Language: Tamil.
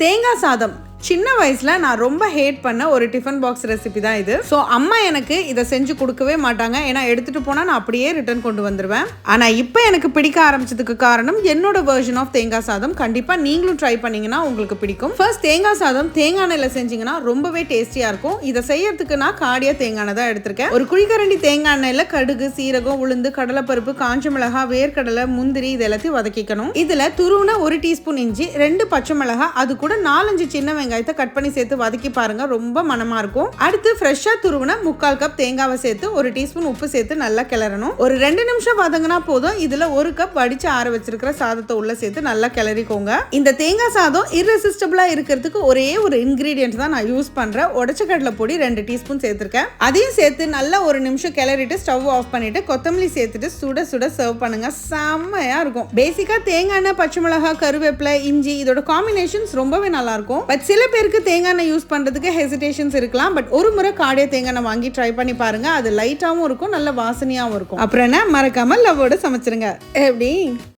தேங்காய் சாதம் சின்ன வயசுல நான் ரொம்ப ஹேட் பண்ண ஒரு டிஃபன் பாக்ஸ் ரெசிபி தான் இது. ஸோ அம்மா எனக்கு இதை செஞ்சு கொடுக்கவே மாட்டாங்க. ஏன்னா எடுத்துட்டு போனா நான் அப்படியே ரிட்டர்ன் கொண்டு வந்துருவேன். ஆனா இப்போ எனக்கு பிடிக்க ஆரம்பிச்சதுக்கு காரணம் என்னோட வெர்ஷன் ஆஃப் தேங்காய் சாதம். கண்டிப்பா நீங்களும் ட்ரை பண்ணீங்கன்னா உங்களுக்கு பிடிக்கும். ஃபர்ஸ்ட் தேங்காய் சாதம் தேங்காய் எண்ணெயில செஞ்சீங்கன்னா ரொம்பவே டேஸ்டியா இருக்கும். இதை செய்யறதுக்கு நான் காடியா தேங்காய் எண்ணெய் தான் எடுத்திருக்கேன். ஒரு குழிக்கரண்டி தேங்காய் எண்ணெயில கடுகு, சீரகம், உளுந்து, கடலைப்பருப்பு, காஞ்ச மிளகாய், வேர்க்கடலை, முந்திரி இது எல்லாத்தையும் வதக்கிக்கணும். இதுல துருவுன 1 டீஸ்பூன் இஞ்சி, 2 பச்சை மிளகாய், அது கூட 4-5 சின்ன வெங்காயத்தை கட் பண்ணி சேர்த்து வதக்கி பாருங்க. ரொம்ப மனமா இருக்கும். அடுத்து ஃப்ரெஷ்ஷா துருவுன 3/4 கப் தேங்காவை சேர்த்து 1 டீஸ்பூன் உப்பு சேர்த்து நல்லா கிளறணும். ஒரு 2 நிமிஷம் வதங்கினா போதும். இதுல 1 கப் வடிச்சு ஆற வச்சிருக்கிற சாதத்தை உள்ள சேர்த்து நல்லா கிளறிக்கோங்க. இந்த தேங்காய் சாதம் இர்ரெசிஸ்டிபிளா இருக்கிறதுக்கு ஒரே ஒரு இன்கிரீடியன்ட் தான் நான் யூஸ் பண்றேன். உடைச்ச கடலை பொடி 2 டீஸ்பூன் சேர்த்திருக்கேன். அதையும் சேர்த்து நல்லா 1 நிமிஷம் கிளறிட்டு ஸ்டவ் ஆஃப் பண்ணிட்டு கொத்தமல்லி சேர்த்துட்டு சுட சுட சர்வ் பண்ணுங்க. செம்மையா இருக்கும். பேசிக்கா தேங்காய் எண்ணெய், பச்சை மிளகாய், கருவேப்பிலை, இஞ்சி இதோட காம்பினேஷன்ஸ் ரொம்பவே நல்லா இருக்கும். பட் சில பேருக்கு தேங்காய் எண்ணெய் யூஸ் பண்றதுக்கு ஹெசிடேஷன்ஸ் இருக்கலாம். பட் ஒரு முறை காடியா தேங்காய் எண்ணெய் வாங்கி ட்ரை பண்ணி பாருங்க. அது லைட்டாவும் இருக்கும், நல்ல வாசனையாவும் இருக்கும். அப்புறம் என்ன, மறக்காம லவ்வோட சமைச்சிருங்க. எப்படி